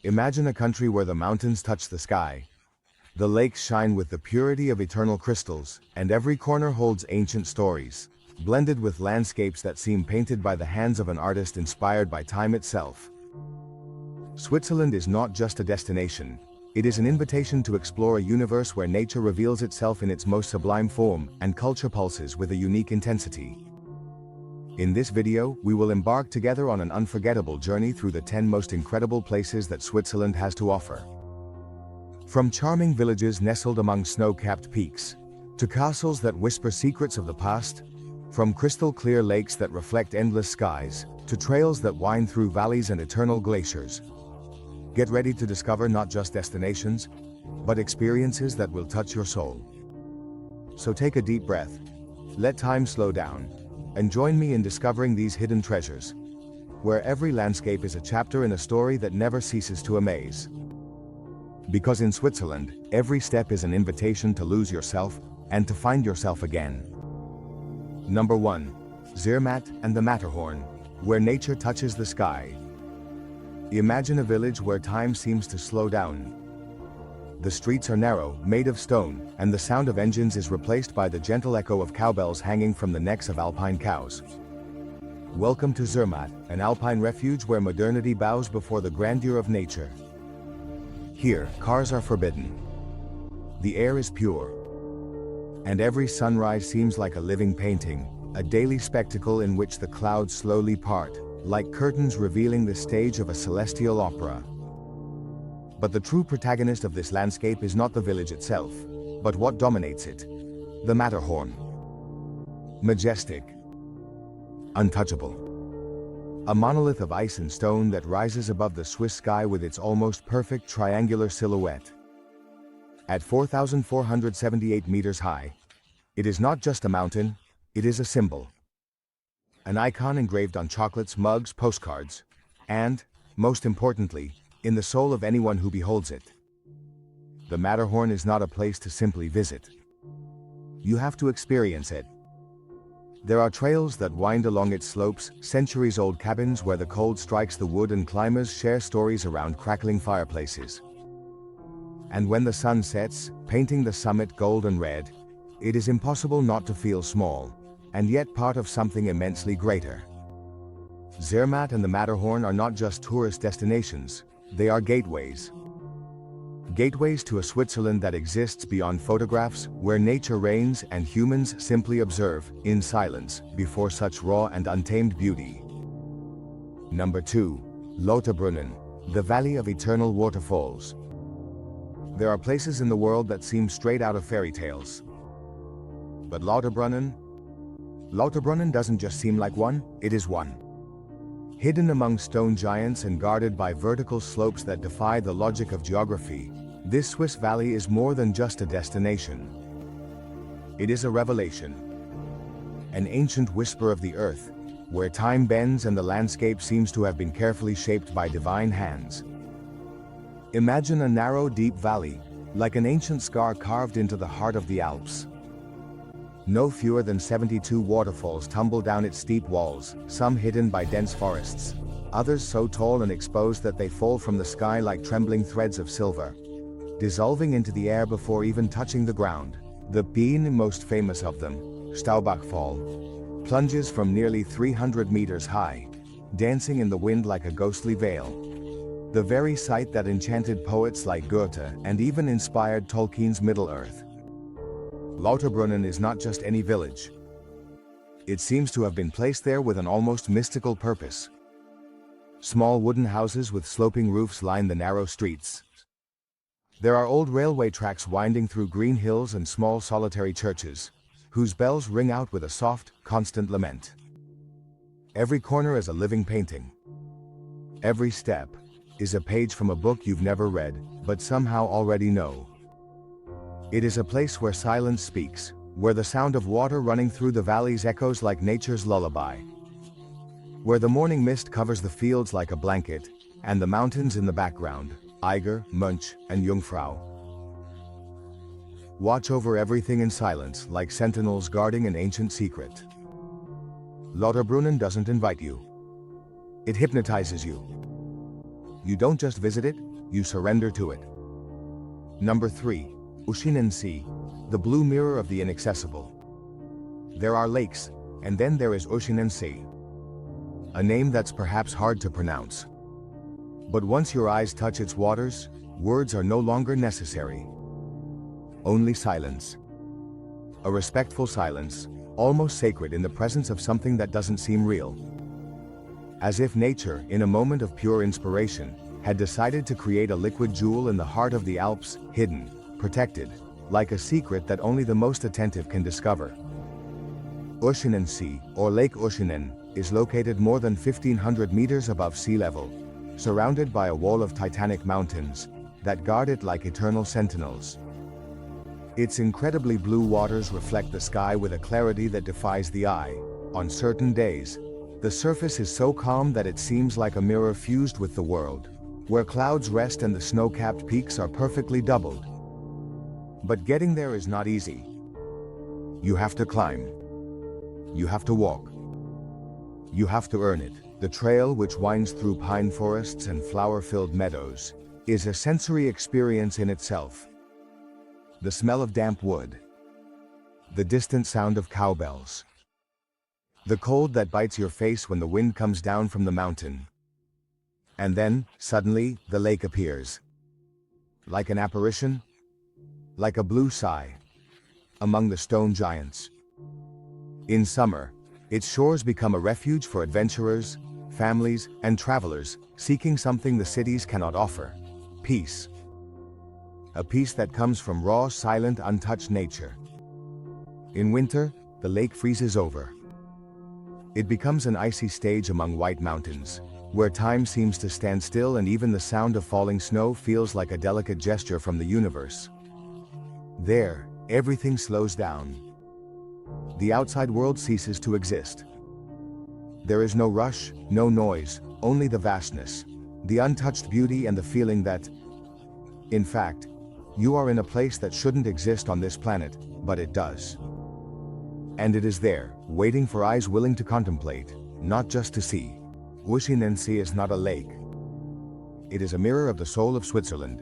Imagine a country where the mountains touch the sky. The lakes shine with the purity of eternal crystals, and every corner holds ancient stories, blended with landscapes that seem painted by the hands of an artist inspired by time itself. Switzerland is not just a destination, it is an invitation to explore a universe where nature reveals itself in its most sublime form, and culture pulses with a unique intensity. In this video, we will embark together on an unforgettable journey through the 10 most incredible places that Switzerland has to offer. From charming villages nestled among snow-capped peaks, to castles that whisper secrets of the past, from crystal-clear lakes that reflect endless skies, to trails that wind through valleys and eternal glaciers. Get ready to discover not just destinations, but experiences that will touch your soul. So take a deep breath, let time slow down, and join me in discovering these hidden treasures, where every landscape is a chapter in a story that never ceases to amaze. Because in Switzerland, every step is an invitation to lose yourself and to find yourself again. Number 1. Zermatt and the Matterhorn, where nature touches the sky. Imagine a village where time seems to slow down. The streets are narrow, made of stone, and the sound of engines is replaced by the gentle echo of cowbells hanging from the necks of alpine cows. Welcome to Zermatt, an alpine refuge where modernity bows before the grandeur of nature. Here, cars are forbidden. The air is pure. And every sunrise seems like a living painting, a daily spectacle in which the clouds slowly part, like curtains revealing the stage of a celestial opera. But the true protagonist of this landscape is not the village itself, but what dominates it: the Matterhorn. Majestic, untouchable. A monolith of ice and stone that rises above the Swiss sky with its almost perfect triangular silhouette. At 4,478 meters high, it is not just a mountain, it is a symbol. An icon engraved on chocolates, mugs, postcards, and, most importantly, in the soul of anyone who beholds it. The Matterhorn is not a place to simply visit. You have to experience it. There are trails that wind along its slopes, centuries-old cabins where the cold strikes the wood, and climbers share stories around crackling fireplaces. And when the sun sets, painting the summit gold and red, it is impossible not to feel small, and yet part of something immensely greater. Zermatt and the Matterhorn are not just tourist destinations, they are gateways. Gateways to a Switzerland that exists beyond photographs, where nature reigns and humans simply observe, in silence, before such raw and untamed beauty. Number 2. Lauterbrunnen, the Valley of Eternal Waterfalls. There are places in the world that seem straight out of fairy tales. But Lauterbrunnen doesn't just seem like one, it is one. Hidden among stone giants and guarded by vertical slopes that defy the logic of geography, this Swiss valley is more than just a destination. It is a revelation. An ancient whisper of the earth, where time bends and the landscape seems to have been carefully shaped by divine hands. Imagine a narrow, deep valley, like an ancient scar carved into the heart of the Alps. No fewer than 72 waterfalls tumble down its steep walls, some hidden by dense forests, others so tall and exposed that they fall from the sky like trembling threads of silver, dissolving into the air before even touching the ground. The most famous of them, Staubach Fall, plunges from nearly 300 meters high, dancing in the wind like a ghostly veil. The very sight that enchanted poets like Goethe and even inspired Tolkien's Middle-earth. Lauterbrunnen is not just any village. It seems to have been placed there with an almost mystical purpose. Small wooden houses with sloping roofs line the narrow streets. There are old railway tracks winding through green hills and small solitary churches, whose bells ring out with a soft, constant lament. Every corner is a living painting. Every step is a page from a book you've never read, but somehow already know. It is a place where silence speaks, where the sound of water running through the valleys echoes like nature's lullaby. Where the morning mist covers the fields like a blanket, and the mountains in the background, Eiger, Munch, and Jungfrau, watch over everything in silence like sentinels guarding an ancient secret. Lauterbrunnen doesn't invite you. It hypnotizes you. You don't just visit it, you surrender to it. Number 3. Oeschinensee, the blue mirror of the inaccessible. There are lakes, and then there is Oeschinensee. A name that's perhaps hard to pronounce. But once your eyes touch its waters, words are no longer necessary. Only silence. A respectful silence, almost sacred in the presence of something that doesn't seem real. As if nature, in a moment of pure inspiration, had decided to create a liquid jewel in the heart of the Alps, hidden, protected, like a secret that only the most attentive can discover. Oeschinensee, or Lake Oeschinen, is located more than 1,500 meters above sea level, surrounded by a wall of titanic mountains that guard it like eternal sentinels. Its incredibly blue waters reflect the sky with a clarity that defies the eye. On certain days, the surface is so calm that it seems like a mirror fused with the world, where clouds rest and the snow-capped peaks are perfectly doubled. But getting there is not easy. You have to climb. You have to walk. You have to earn it. The trail, which winds through pine forests and flower-filled meadows, is a sensory experience in itself. The smell of damp wood. The distant sound of cowbells. The cold that bites your face when the wind comes down from the mountain. And then, suddenly, the lake appears. Like an apparition, like a blue sigh, among the stone giants. In summer, its shores become a refuge for adventurers, families, and travelers seeking something the cities cannot offer: peace. A peace that comes from raw, silent, untouched nature. In winter, the lake freezes over. It becomes an icy stage among white mountains, where time seems to stand still and even the sound of falling snow feels like a delicate gesture from the universe. There, everything slows down. The outside world ceases to exist. There is no rush, no noise, only the vastness, the untouched beauty and the feeling that, in fact, you are in a place that shouldn't exist on this planet, but it does. And it is there, waiting for eyes willing to contemplate, not just to see. Oeschinensee is not a lake. It is a mirror of the soul of Switzerland.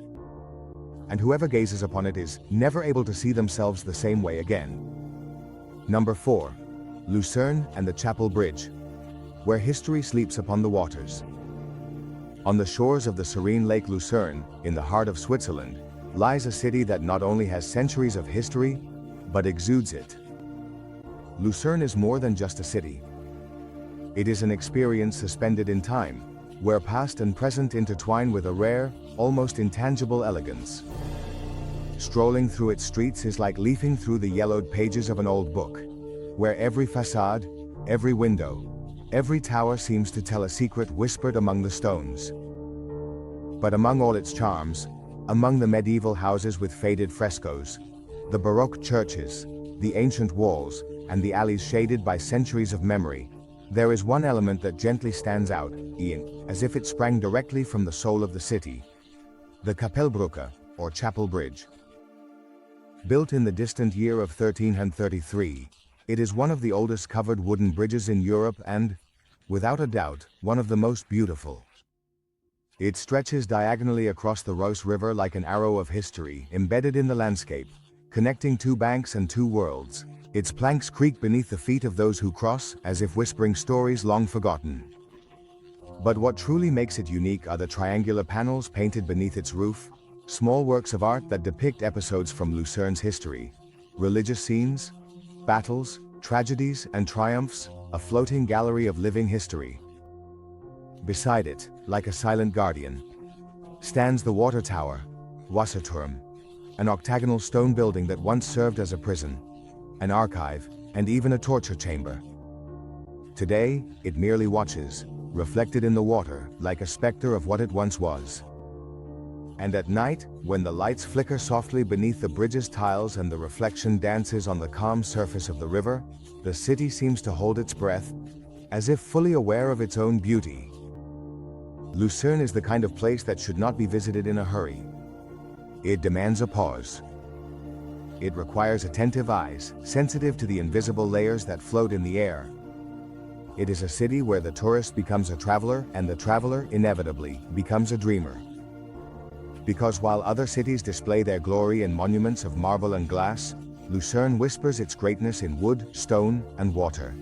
And whoever gazes upon it is never able to see themselves the same way again. Number 4. Lucerne and the Chapel Bridge, where history sleeps upon the waters. On the shores of the serene Lake Lucerne, in the heart of Switzerland, lies a city that not only has centuries of history, but exudes it. Lucerne is more than just a city. It is an experience suspended in time, where past and present intertwine with a rare, almost intangible elegance. Strolling through its streets is like leafing through the yellowed pages of an old book, where every facade, every window, every tower seems to tell a secret whispered among the stones. But among all its charms, among the medieval houses with faded frescoes, the Baroque churches, the ancient walls, and the alleys shaded by centuries of memory, there is one element that gently stands out, as if it sprang directly from the soul of the city: the Kapellbrücke, or Chapel Bridge. Built in the distant year of 1333, it is one of the oldest covered wooden bridges in Europe and, without a doubt, one of the most beautiful. It stretches diagonally across the Reuss River like an arrow of history embedded in the landscape, connecting two banks and two worlds. Its planks creak beneath the feet of those who cross, as if whispering stories long forgotten. But what truly makes it unique are the triangular panels painted beneath its roof, small works of art that depict episodes from Lucerne's history, religious scenes, battles, tragedies, and triumphs, a floating gallery of living history. Beside it, like a silent guardian, stands the water tower, Wasserturm, an octagonal stone building that once served as a prison, an archive, and even a torture chamber. Today, it merely watches, reflected in the water, like a specter of what it once was. And at night, when the lights flicker softly beneath the bridge's tiles and the reflection dances on the calm surface of the river, the city seems to hold its breath, as if fully aware of its own beauty. Lucerne is the kind of place that should not be visited in a hurry. It demands a pause. It requires attentive eyes, sensitive to the invisible layers that float in the air. It is a city where the tourist becomes a traveler and the traveler inevitably becomes a dreamer. Because while other cities display their glory in monuments of marble and glass, Lucerne whispers its greatness in wood, stone, and water.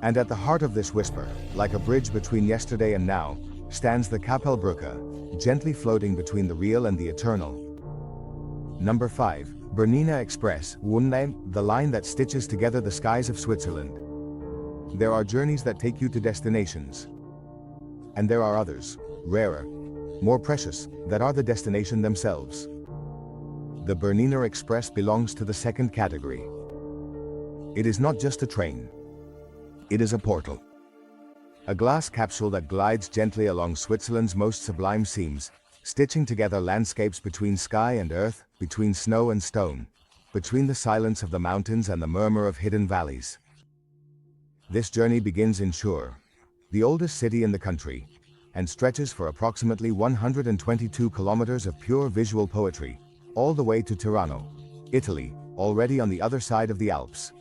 And at the heart of this whisper, like a bridge between yesterday and now, stands the Kapellbrücke, gently floating between the real and the eternal. Number 5. Bernina Express, the line that stitches together the skies of Switzerland. There are journeys that take you to destinations. And there are others, rarer, more precious, that are the destination themselves. The Bernina Express belongs to the second category. It is not just a train. It is a portal. A glass capsule that glides gently along Switzerland's most sublime seams, stitching together landscapes between sky and earth, between snow and stone, between the silence of the mountains and the murmur of hidden valleys. This journey begins in Schur, the oldest city in the country, and stretches for approximately 122 kilometers of pure visual poetry, all the way to Tirano, Italy, already on the other side of the Alps.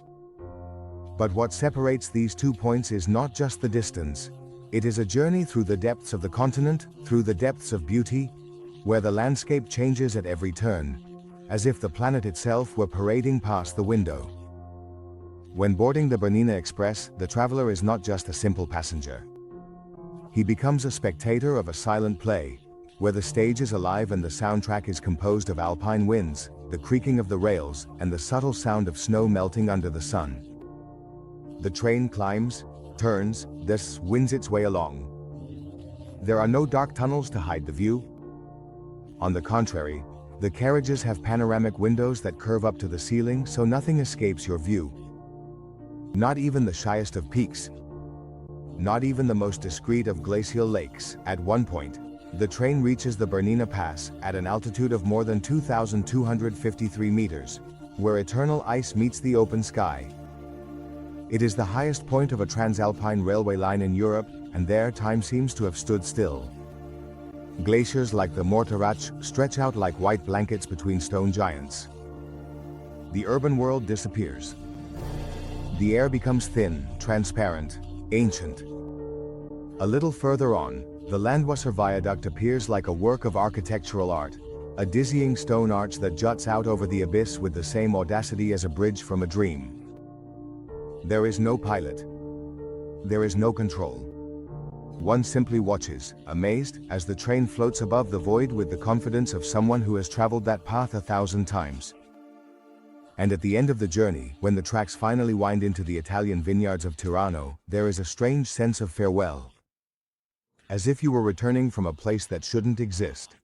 But what separates these 2 points is not just the distance. It is a journey through the depths of the continent, through the depths of beauty, where the landscape changes at every turn, as if the planet itself were parading past the window. When boarding the Bernina Express, the traveler is not just a simple passenger. He becomes a spectator of a silent play, where the stage is alive and the soundtrack is composed of alpine winds, the creaking of the rails, and the subtle sound of snow melting under the sun. The train climbs, turns, thus wins its way along. There are no dark tunnels to hide the view. On the contrary, the carriages have panoramic windows that curve up to the ceiling so nothing escapes your view. Not even the shyest of peaks. Not even the most discreet of glacial lakes. At one point, the train reaches the Bernina Pass at an altitude of more than 2,253 meters, where eternal ice meets the open sky. It is the highest point of a transalpine railway line in Europe, and there time seems to have stood still. Glaciers like the Moritz stretch out like white blankets between stone giants. The urban world disappears. The air becomes thin, transparent, ancient. A little further on, the Landwasser Viaduct appears like a work of architectural art, a dizzying stone arch that juts out over the abyss with the same audacity as a bridge from a dream. There is no pilot. There is no control. One simply watches, amazed, as the train floats above the void with the confidence of someone who has traveled that path 1,000 times. And at the end of the journey, when the tracks finally wind into the Italian vineyards of Tirano, there is a strange sense of farewell. As if you were returning from a place that shouldn't exist.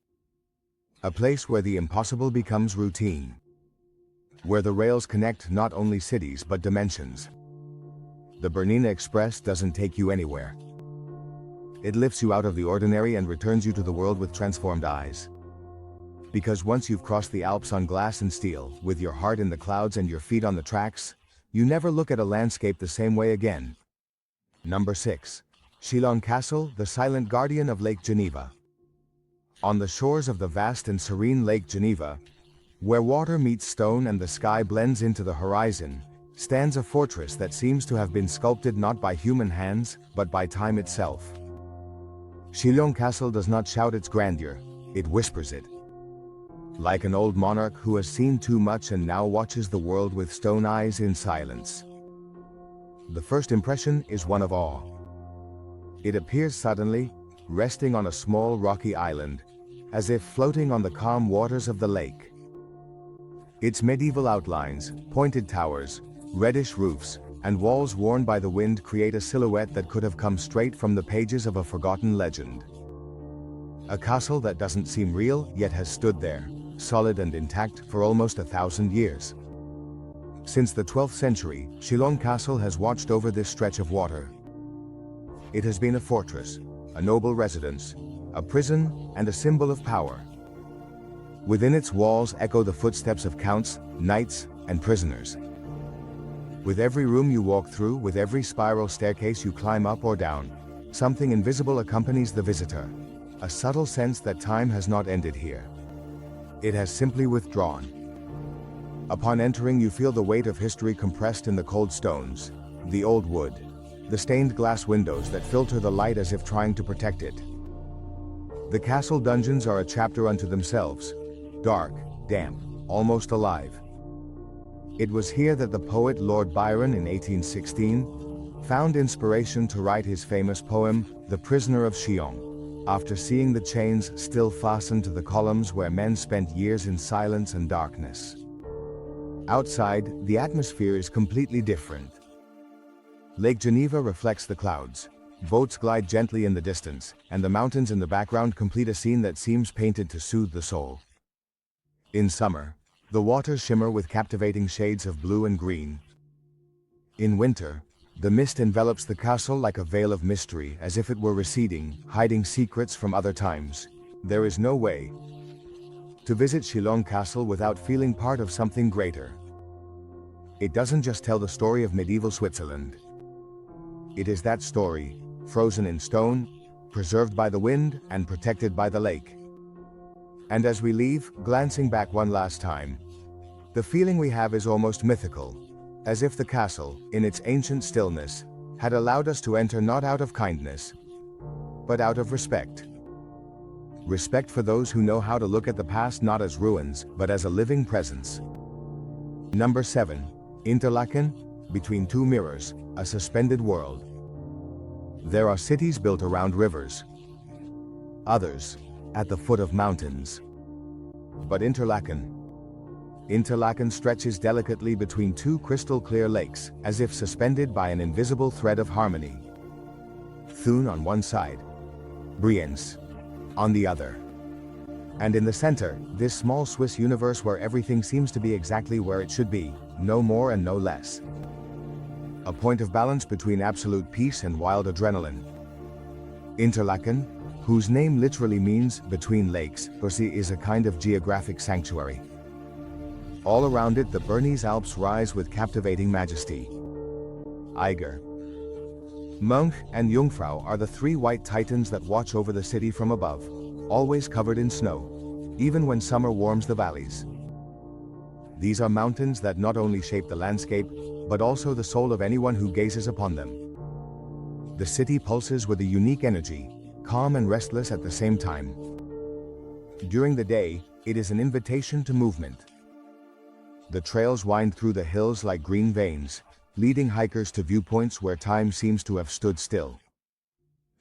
A place where the impossible becomes routine. Where the rails connect not only cities but dimensions. The Bernina Express doesn't take you anywhere. It lifts you out of the ordinary and returns you to the world with transformed eyes. Because once you've crossed the Alps on glass and steel, with your heart in the clouds and your feet on the tracks, you never look at a landscape the same way again. Number 6. Chillon Castle, the silent guardian of Lake Geneva. On the shores of the vast and serene Lake Geneva, where water meets stone and the sky blends into the horizon, stands a fortress that seems to have been sculpted not by human hands, but by time itself. Chillon Castle does not shout its grandeur, it whispers it. Like an old monarch who has seen too much and now watches the world with stone eyes in silence. The first impression is one of awe. It appears suddenly, resting on a small rocky island, as if floating on the calm waters of the lake. Its medieval outlines, pointed towers, reddish roofs, and walls worn by the wind create a silhouette that could have come straight from the pages of a forgotten legend. A castle that doesn't seem real, yet has stood there, solid and intact, for almost 1,000 years. Since the 12th century, Chillon Castle has watched over this stretch of water. It has been a fortress, a noble residence, a prison, and a symbol of power. Within its walls echo the footsteps of counts, knights, and prisoners. With every room you walk through, with every spiral staircase you climb up or down, something invisible accompanies the visitor, a subtle sense that time has not ended here. It has simply withdrawn. Upon entering, you feel the weight of history compressed in the cold stones, the old wood, the stained glass windows that filter the light as if trying to protect it. The castle dungeons are a chapter unto themselves, dark, damp, almost alive. It was here that the poet Lord Byron in 1816 found inspiration to write his famous poem, The Prisoner of Chillon, after seeing the chains still fastened to the columns where men spent years in silence and darkness. Outside, the atmosphere is completely different. Lake Geneva reflects the clouds. Boats glide gently in the distance, and the mountains in the background complete a scene that seems painted to soothe the soul. In summer, the waters shimmer with captivating shades of blue and green. In winter, the mist envelops the castle like a veil of mystery, as if it were receding, hiding secrets from other times. There is no way to visit Chillon Castle without feeling part of something greater. It doesn't just tell the story of medieval Switzerland. It is that story, frozen in stone, preserved by the wind, and protected by the lake. And as we leave, glancing back one last time, the feeling we have is almost mythical, as if the castle, in its ancient stillness, had allowed us to enter not out of kindness, but out of respect. Respect for those who know how to look at the past not as ruins, but as a living presence. Number 7. Interlaken, Between Two Mirrors, a Suspended World. There are cities built around rivers, others at the foot of mountains. But Interlaken stretches delicately between two crystal-clear lakes, as if suspended by an invisible thread of harmony. Thun on one side, Brienz on the other. And in the center, this small Swiss universe where everything seems to be exactly where it should be, no more and no less. A point of balance between absolute peace and wild adrenaline. Interlaken, whose name literally means between lakes, is a kind of geographic sanctuary. All around it, the Bernese Alps rise with captivating majesty. Eiger, Monch, and Jungfrau are the three white titans that watch over the city from above, always covered in snow, even when summer warms the valleys. These are mountains that not only shape the landscape, but also the soul of anyone who gazes upon them. The city pulses with a unique energy, calm and restless at the same time. During the day, it is an invitation to movement. The trails wind through the hills like green veins, leading hikers to viewpoints where time seems to have stood still.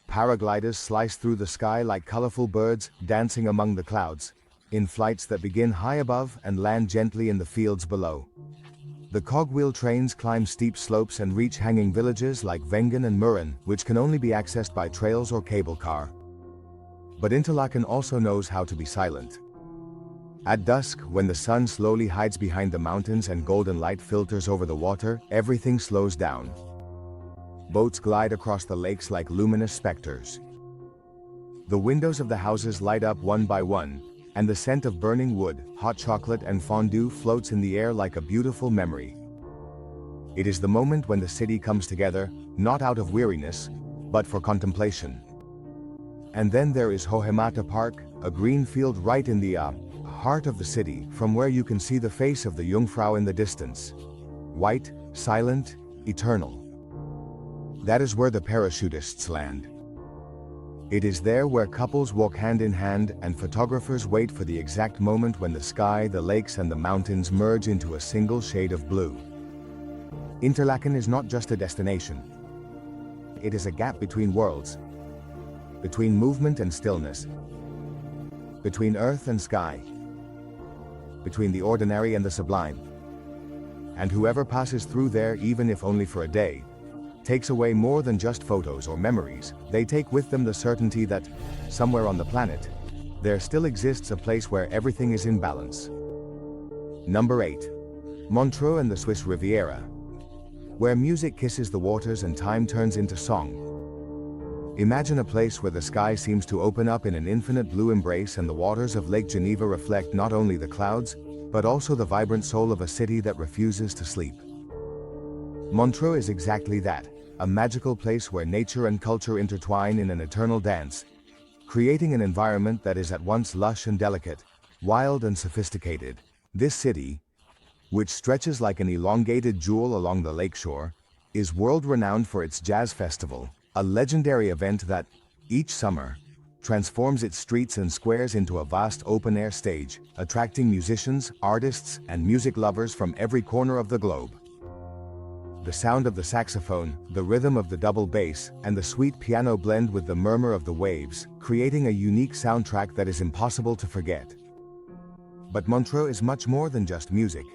Paragliders slice through the sky like colorful birds dancing among the clouds, in flights that begin high above and land gently in the fields below. The cogwheel trains climb steep slopes and reach hanging villages like Wengen and Murren, which can only be accessed by trails or cable car. But Interlaken also knows how to be silent. At dusk, when the sun slowly hides behind the mountains and golden light filters over the water, everything slows down. Boats glide across the lakes like luminous specters. The windows of the houses light up one by one, and the scent of burning wood, hot chocolate, and fondue floats in the air like a beautiful memory. It is the moment when the city comes together, not out of weariness, but for contemplation. And then there is Hohemate Park, a green field right in the heart of the city, from where you can see the face of the Jungfrau in the distance. White, silent, eternal. That is where the parachutists land. It is there where couples walk hand in hand and photographers wait for the exact moment when the sky, the lakes, and the mountains merge into a single shade of blue. Interlaken is not just a destination. It is a gap between worlds, between movement and stillness, between earth and sky, between the ordinary and the sublime. And whoever passes through there, even if only for a day, takes away more than just photos or memories. They take with them the certainty that, somewhere on the planet, there still exists a place where everything is in balance. Number 8. Montreux and the Swiss Riviera, where music kisses the waters and time turns into song. Imagine a place where the sky seems to open up in an infinite blue embrace and the waters of Lake Geneva reflect not only the clouds, but also the vibrant soul of a city that refuses to sleep. Montreux is exactly that. A magical place where nature and culture intertwine in an eternal dance, creating an environment that is at once lush and delicate, wild and sophisticated. This city, which stretches like an elongated jewel along the lakeshore, is world-renowned for its jazz festival, a legendary event that, each summer, transforms its streets and squares into a vast open-air stage, attracting musicians, artists, and music lovers from every corner of the globe. The sound of the saxophone, the rhythm of the double bass, and the sweet piano blend with the murmur of the waves, creating a unique soundtrack that is impossible to forget. But Montreux is much more than just music.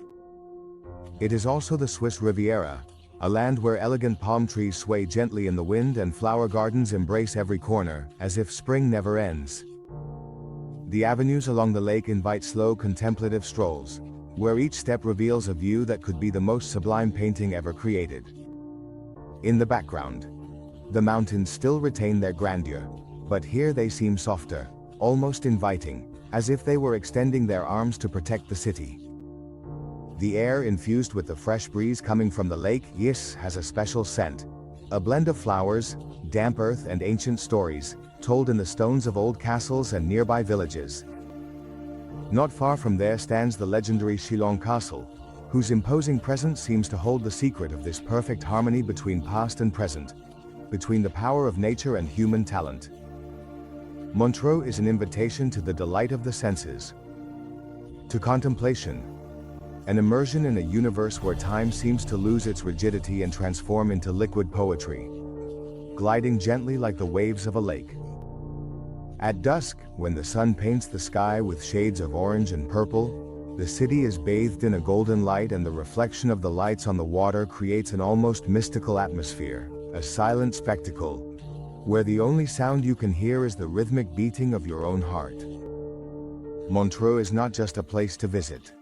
It is also the Swiss Riviera, a land where elegant palm trees sway gently in the wind and flower gardens embrace every corner, as if spring never ends. The avenues along the lake invite slow contemplative strolls, where each step reveals a view that could be the most sublime painting ever created. In the background, the mountains still retain their grandeur, but here they seem softer, almost inviting, as if they were extending their arms to protect the city. The air infused with the fresh breeze coming from the lake has a special scent, a blend of flowers, damp earth and ancient stories, told in the stones of old castles and nearby villages. Not far from there stands the legendary Chillon Castle, whose imposing presence seems to hold the secret of this perfect harmony between past and present, between the power of nature and human talent. Montreux is an invitation to the delight of the senses, to contemplation, an immersion in a universe where time seems to lose its rigidity and transform into liquid poetry, gliding gently like the waves of a lake. At dusk, when the sun paints the sky with shades of orange and purple, the city is bathed in a golden light, and the reflection of the lights on the water creates an almost mystical atmosphere, a silent spectacle, where the only sound you can hear is the rhythmic beating of your own heart. Montreux is not just a place to visit.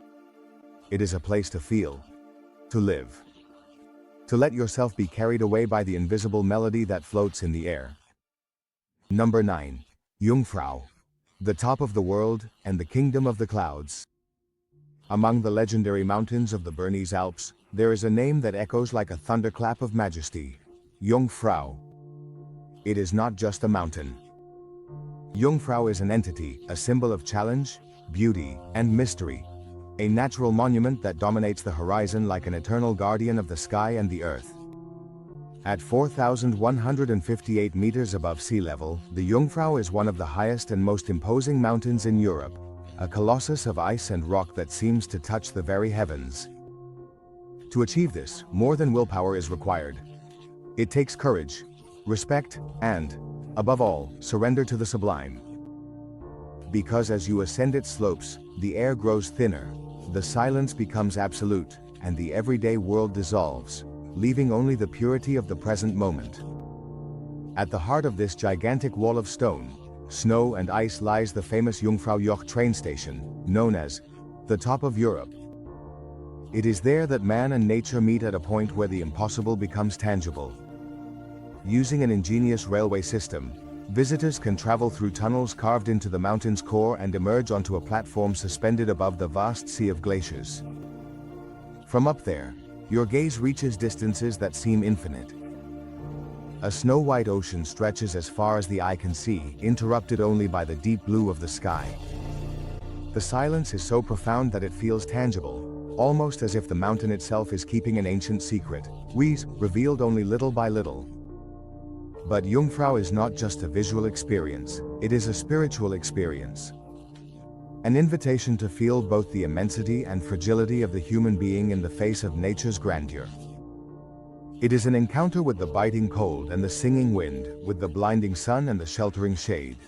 It is a place to feel, to live, to let yourself be carried away by the invisible melody that floats in the air. Number 9. Jungfrau, the top of the world and the kingdom of the clouds. Among the legendary mountains of the Bernina Alps, there is a name that echoes like a thunderclap of majesty: Jungfrau. It is not just a mountain. Jungfrau is an entity, a symbol of challenge, beauty, and mystery. A natural monument that dominates the horizon like an eternal guardian of the sky and the earth. At 4,158 meters above sea level, the Jungfrau is one of the highest and most imposing mountains in Europe, a colossus of ice and rock that seems to touch the very heavens. To achieve this, more than willpower is required. It takes courage, respect, and, above all, surrender to the sublime. Because as you ascend its slopes, the air grows thinner, the silence becomes absolute, and the everyday world dissolves, leaving only the purity of the present moment. At the heart of this gigantic wall of stone, snow and ice lies the famous Jungfraujoch train station, known as the top of Europe. It is there that man and nature meet at a point where the impossible becomes tangible. Using an ingenious railway system, visitors can travel through tunnels carved into the mountain's core and emerge onto a platform suspended above the vast sea of glaciers. From up there, your gaze reaches distances that seem infinite. A snow-white ocean stretches as far as the eye can see, interrupted only by the deep blue of the sky. The silence is so profound that it feels tangible, almost as if the mountain itself is keeping an ancient secret, revealed only little by little. But Jungfrau is not just a visual experience, it is a spiritual experience. An invitation to feel both the immensity and fragility of the human being in the face of nature's grandeur. It is an encounter with the biting cold and the singing wind, with the blinding sun and the sheltering shade.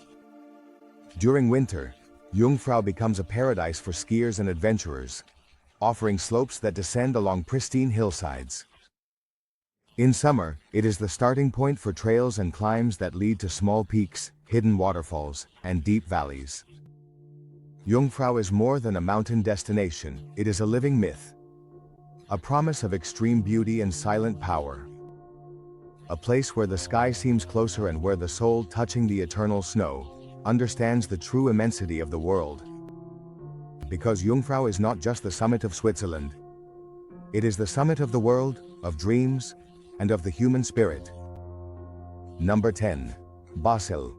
During winter, Jungfrau becomes a paradise for skiers and adventurers, offering slopes that descend along pristine hillsides. In summer, it is the starting point for trails and climbs that lead to small peaks, hidden waterfalls, and deep valleys. Jungfrau is more than a mountain destination, it is a living myth. A promise of extreme beauty and silent power. A place where the sky seems closer and where the soul, touching the eternal snow, understands the true immensity of the world. Because Jungfrau is not just the summit of Switzerland. It is the summit of the world, of dreams, and of the human spirit. Number 10. Basel.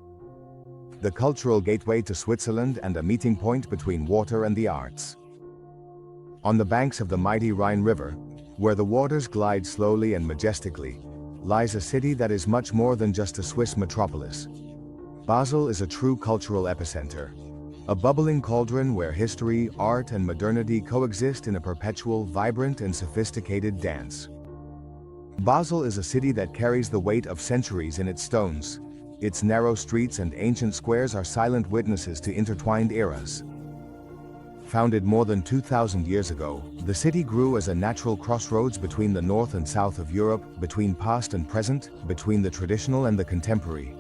The cultural gateway to Switzerland and a meeting point between water and the arts. On the banks of the mighty Rhine River, where the waters glide slowly and majestically, lies a city that is much more than just a Swiss metropolis. Basel is a true cultural epicenter, a bubbling cauldron where history, art, and modernity coexist in a perpetual, vibrant, and sophisticated dance. Basel is a city that carries the weight of centuries in its stones. Its narrow streets and ancient squares are silent witnesses to intertwined eras. Founded more than 2,000 years ago, the city grew as a natural crossroads between the north and south of Europe, between past and present, between the traditional and the contemporary.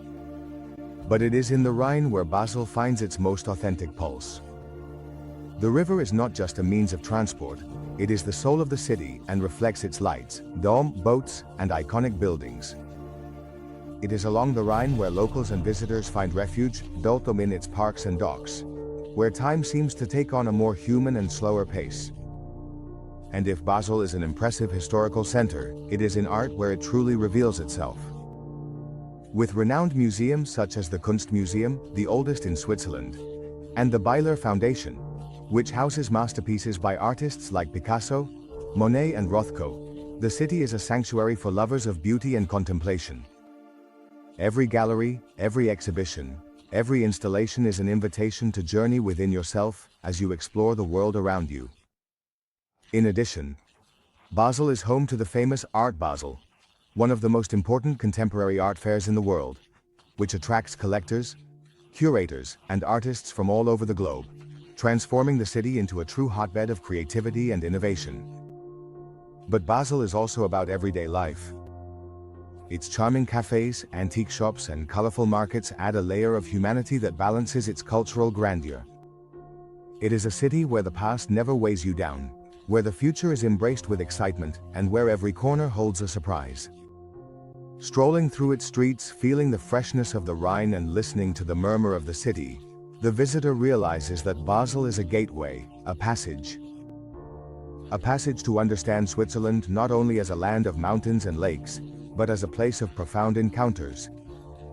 But it is in the Rhine where Basel finds its most authentic pulse. The river is not just a means of transport, it is the soul of the city and reflects its lights, dome, boats, and iconic buildings. It is along the Rhine where locals and visitors find refuge, built in its parks and docks, where time seems to take on a more human and slower pace. And if Basel is an impressive historical center, it is in art where it truly reveals itself. With renowned museums such as the Kunstmuseum, the oldest in Switzerland, and the Beiler Foundation, which houses masterpieces by artists like Picasso, Monet, and Rothko, the city is a sanctuary for lovers of beauty and contemplation. Every gallery, every exhibition, every installation is an invitation to journey within yourself as you explore the world around you. In addition, Basel is home to the famous Art Basel, one of the most important contemporary art fairs in the world, which attracts collectors, curators, and artists from all over the globe, transforming the city into a true hotbed of creativity and innovation. But Basel is also about everyday life. Its charming cafes, antique shops, and colorful markets add a layer of humanity that balances its cultural grandeur. It is a city where the past never weighs you down, where the future is embraced with excitement, and where every corner holds a surprise. Strolling through its streets, feeling the freshness of the Rhine and listening to the murmur of the city, the visitor realizes that Basel is a gateway, a passage. A passage to understand Switzerland not only as a land of mountains and lakes, but as a place of profound encounters,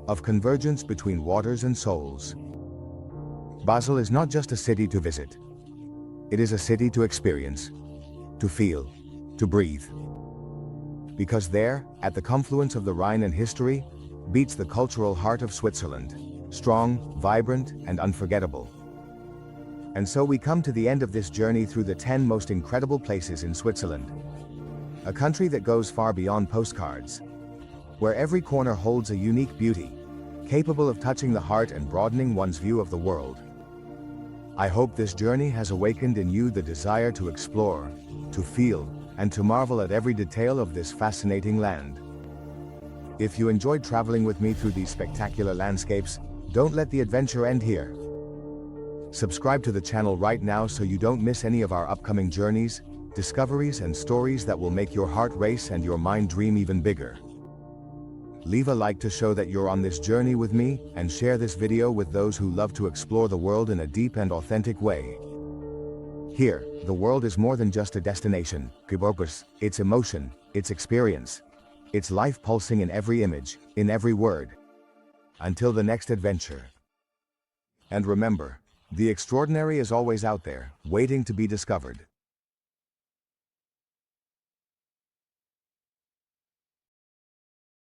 of convergence between waters and souls. Basel is not just a city to visit. It is a city to experience, to feel, to breathe. Because there, at the confluence of the Rhine and history, beats the cultural heart of Switzerland, strong, vibrant, and unforgettable. And so we come to the end of this journey through the 10 most incredible places in Switzerland. A country that goes far beyond postcards, where every corner holds a unique beauty, capable of touching the heart and broadening one's view of the world. I hope this journey has awakened in you the desire to explore, to feel, and to marvel at every detail of this fascinating land. If you enjoyed traveling with me through these spectacular landscapes, don't let the adventure end here. Subscribe to the channel right now so you don't miss any of our upcoming journeys, discoveries, and stories that will make your heart race and your mind dream even bigger. Leave a like to show that you're on this journey with me, and share this video with those who love to explore the world in a deep and authentic way. Here, the world is more than just a destination. It's emotion, it's experience, it's life pulsing in every image, in every word. Until the next adventure. And remember, the extraordinary is always out there, waiting to be discovered.